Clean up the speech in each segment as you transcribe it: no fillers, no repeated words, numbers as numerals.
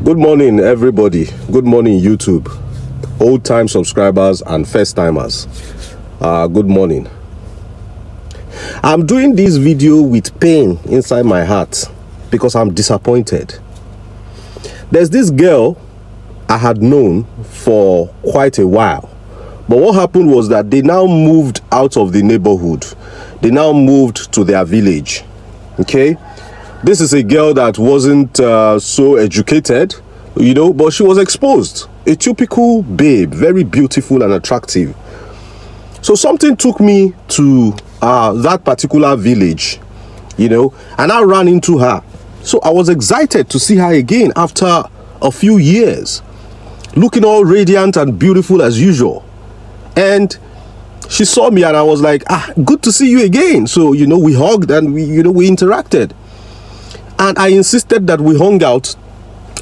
Good morning, everybody. Good morning, YouTube. Old-time subscribers and first-timers. Good morning. I'm doing this video with pain inside my heart because I'm disappointed. There's this girl I had known for quite a while. But what happened was that they now moved out of the neighborhood. They now moved to their village. Okay? This is a girl that wasn't so educated, you know, but she was exposed. A typical babe, very beautiful and attractive. So something took me to that particular village, you know, and I ran into her. So I was excited to see her again after a few years, looking all radiant and beautiful as usual. And she saw me and I was like, good to see you again. So, you know, we hugged and we interacted. And I insisted that we hung out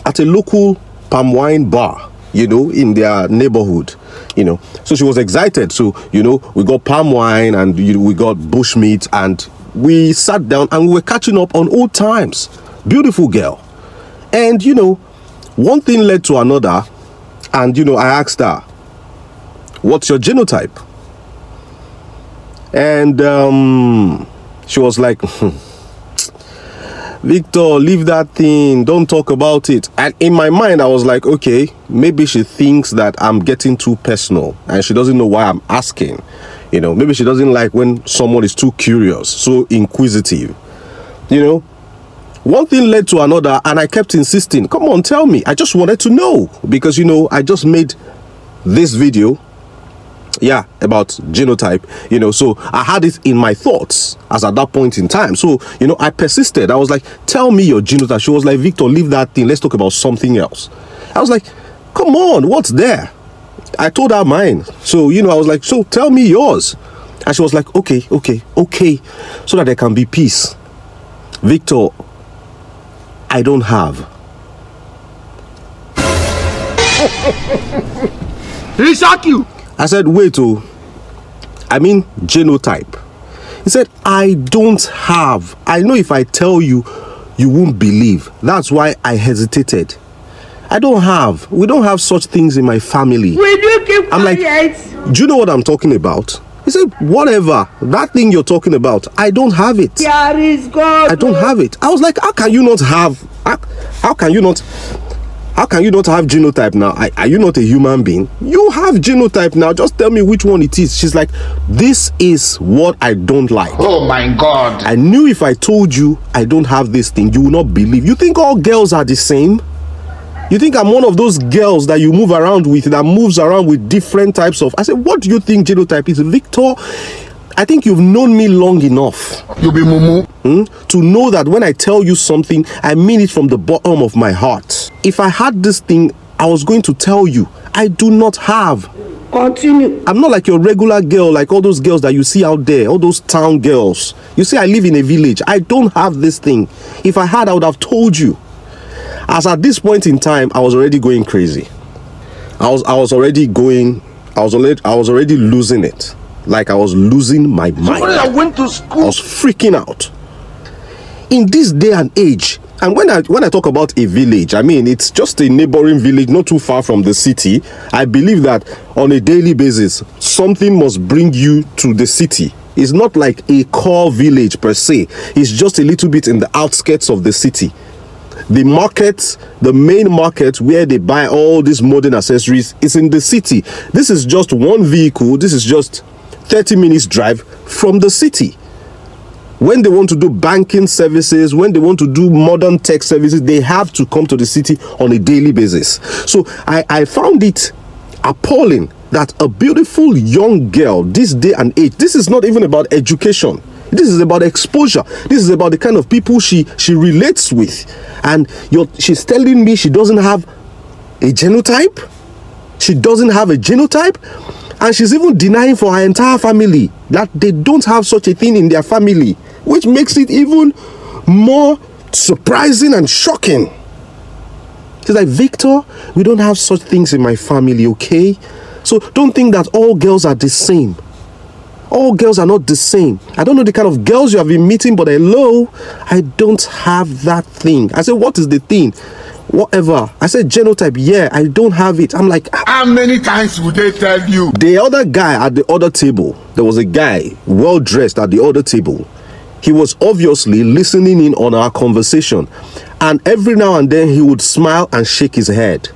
at a local palm wine bar, you know, in their neighborhood, you know. So she was excited. So, you know, we got palm wine and we got bushmeat and we sat down and we were catching up on old times. Beautiful girl. And, you know, one thing led to another. And, you know, I asked her, what's your genotype? And she was like, Victor, leave that thing, don't talk about it. And in my mind I was like, okay, maybe she thinks that I'm getting too personal and she doesn't know why I'm asking. You know, maybe she doesn't like when someone is too curious, so inquisitive. You know, one thing led to another and I kept insisting, come on, tell me. I just wanted to know because, you know, I just made this video about genotype, you know, so I had it in my thoughts as at that point in time. So, you know, I persisted. I was like, tell me your genotype. She was like, Victor, leave that thing, let's talk about something else. I was like, come on, what's there? I told her mine. So, you know, I was like, so tell me yours. And she was like, okay, so that there can be peace. Victor, I don't have. He shock you. I said, wait, I mean genotype. He said, I don't have. I know if I tell you, you won't believe. That's why I hesitated. I don't have. We don't have such things in my family. Will you keep quiet? I'm like, do you know what I'm talking about? He said, whatever. That thing you're talking about, I don't have it. There is God. I don't have it. I was like, how can you not have? How can you not have genotype now? Are you not a human being? You have genotype now. Just tell me which one it is. She's like, this is what I don't like. Oh my God. I knew if I told you I don't have this thing, you will not believe. You think all girls are the same? You think I'm one of those girls that you move around with, that moves around with different types of... I said, what do you think genotype is? Victor, I think you've known me long enough. You be mumu. To know that when I tell you something, I mean it from the bottom of my heart. If I had this thing, I was going to tell you. I do not have. Continue. I'm not like your regular girl, like all those girls that you see out there, all those town girls. You see, I live in a village. I don't have this thing. If I had, I would have told you. As at this point in time, I was already going crazy. I was already losing it. Like I was losing my mind. I went to school. I was freaking out. In this day and age, and when I talk about a village, I mean it's just a neighboring village not too far from the city. I believe that on a daily basis, something must bring you to the city. It's not like a core village per se. It's just a little bit in the outskirts of the city. The market, the main market where they buy all these modern accessories is in the city. This is just one vehicle. This is just 30 minutes drive from the city. When they want to do banking services, when they want to do modern tech services, they have to come to the city on a daily basis. So I found it appalling that a beautiful young girl, this day and age, this is not even about education. This is about exposure. This is about the kind of people she relates with. And she's telling me she doesn't have a genotype. She doesn't have a genotype. And she's even denying for her entire family that they don't have such a thing in their family, which makes it even more surprising and shocking. She's like, Victor, we don't have such things in my family, okay? So don't think that all girls are the same. All girls are not the same. I don't know the kind of girls you have been meeting, but hello, I don't have that thing. I said, what is the thing? whatever. I said, genotype, yeah, I don't have it. I'm like, how many times would they tell you? The other guy at the other table, there was a guy well dressed at the other table. He was obviously listening in on our conversation, and every now and then he would smile and shake his head.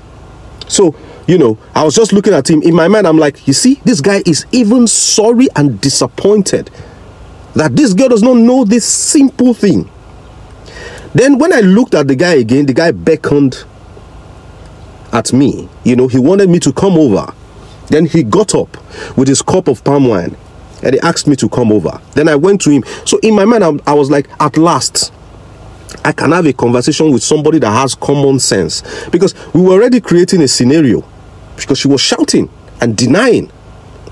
So, you know, I was just looking at him. In my mind, I'm like, you see, this guy is even sorry and disappointed that this girl does not know this simple thing. Then when I looked at the guy again, the guy beckoned at me. You know, he wanted me to come over. Then he got up with his cup of palm wine and he asked me to come over. Then I went to him. So in my mind, I was like, at last, I can have a conversation with somebody that has common sense. Because we were already creating a scenario. Because she was shouting and denying.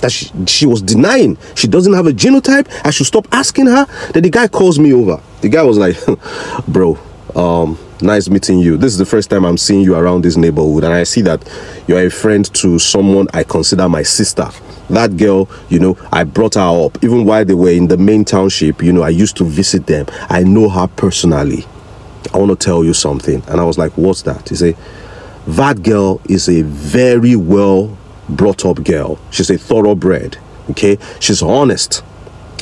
That she was denying she doesn't have a genotype. I should stop asking her. Then the guy calls me over. The guy was like, bro, nice meeting you. This is the first time I'm seeing you around this neighborhood, and I see that you're a friend to someone I consider my sister. That girl, you know, I brought her up. Even while they were in the main township, you know, I used to visit them. I know her personally. I want to tell you something. And I was like, what's that? He said, that girl is a very well brought up girl. She's a thoroughbred. Okay, she's honest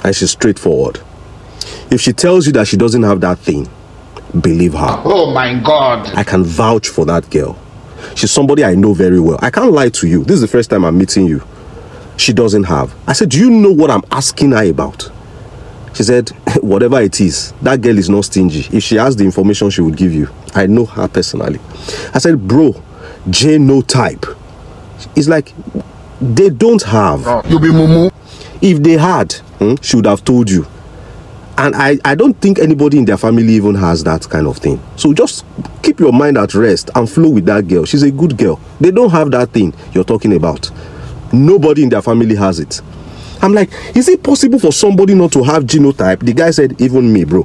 and she's straightforward. If she tells you that she doesn't have that thing, believe her. Oh my God. I can vouch for that girl. She's somebody I know very well. I can't lie to you. This is the first time I'm meeting you. She doesn't have. I said, do you know what I'm asking her about? She said, whatever it is, that girl is not stingy. If she has the information, she would give you. I know her personally. I said, bro, genotype. It's like, they don't have. You be mumu. If they had, she would have told you. And I don't think anybody in their family even has that kind of thing. So just keep your mind at rest and flow with that girl. She's a good girl. They don't have that thing you're talking about. Nobody in their family has it. I'm like, is it possible for somebody not to have genotype? The guy said, even me, bro,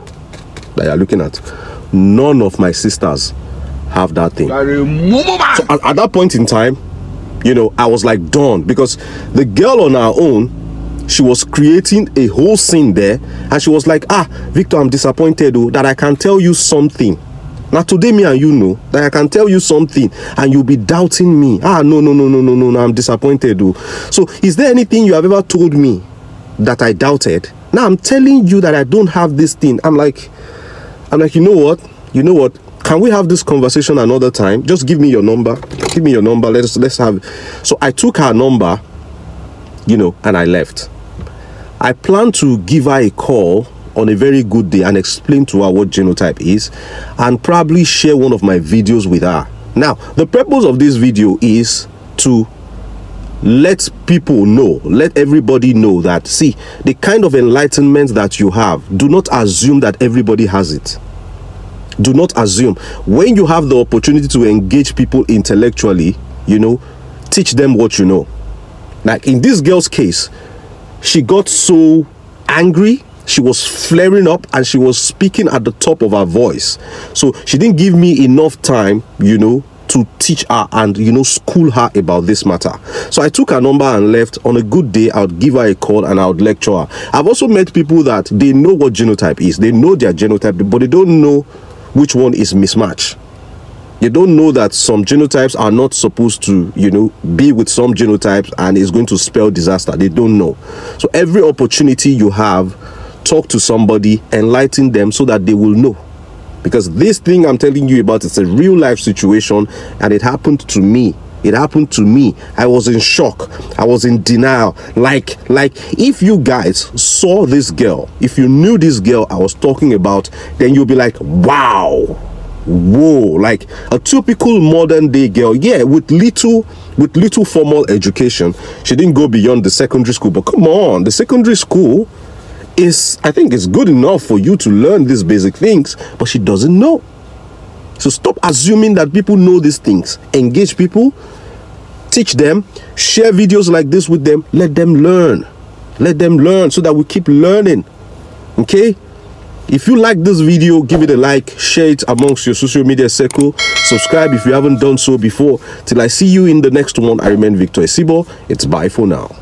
that you're looking at. None of my sisters have that thing. So at that point in time, you know, I was like done, because the girl on her own, she was creating a whole scene there, and she was like, Victor, I'm disappointed though, that I can tell you something. Now today, me and you know that I can tell you something and you'll be doubting me. No, I'm disappointed though. So is there anything you have ever told me that I doubted? Now I'm telling you that I don't have this thing. I'm like, you know what? Can we have this conversation another time? Just give me your number. Give me your number. Let's have. So I took her number, you know, and I left. I plan to give her a call on a very good day and explain to her what genotype is, and probably share one of my videos with her. Now, the purpose of this video is to let people know, let everybody know that, see, the kind of enlightenment that you have, do not assume that everybody has it. Do not assume. When you have the opportunity to engage people intellectually, you know, teach them what you know. Like in this girl's case, she got so angry, she was flaring up, and she was speaking at the top of her voice. So she didn't give me enough time, you know, to teach her and, you know, school her about this matter. So I took her number and left. On a good day, I would give her a call and I would lecture her. I've also met people that they know what genotype is. They know their genotype, but they don't know which one is mismatch. They don't know that some genotypes are not supposed to, you know, be with some genotypes and it's going to spell disaster. They don't know. So every opportunity you have, talk to somebody, enlighten them so that they will know. Because this thing I'm telling you about, it's a real life situation, and it happened to me. It happened to me. I was in shock. I was in denial. Like if you guys saw this girl, if you knew this girl I was talking about, then you'll be like, wow, whoa, like a typical modern day girl. Yeah, with little formal education. She didn't go beyond the secondary school, but come on, the secondary school is, I think, it's good enough for you to learn these basic things, but she doesn't know. So stop assuming that people know these things. Engage people, teach them, share videos like this with them, let them learn. Let them learn so that we keep learning. Okay? If you like this video, give it a like, share it amongst your social media circle, subscribe if you haven't done so before. Till I see you in the next one, I remain Victor Esibo. It's bye for now.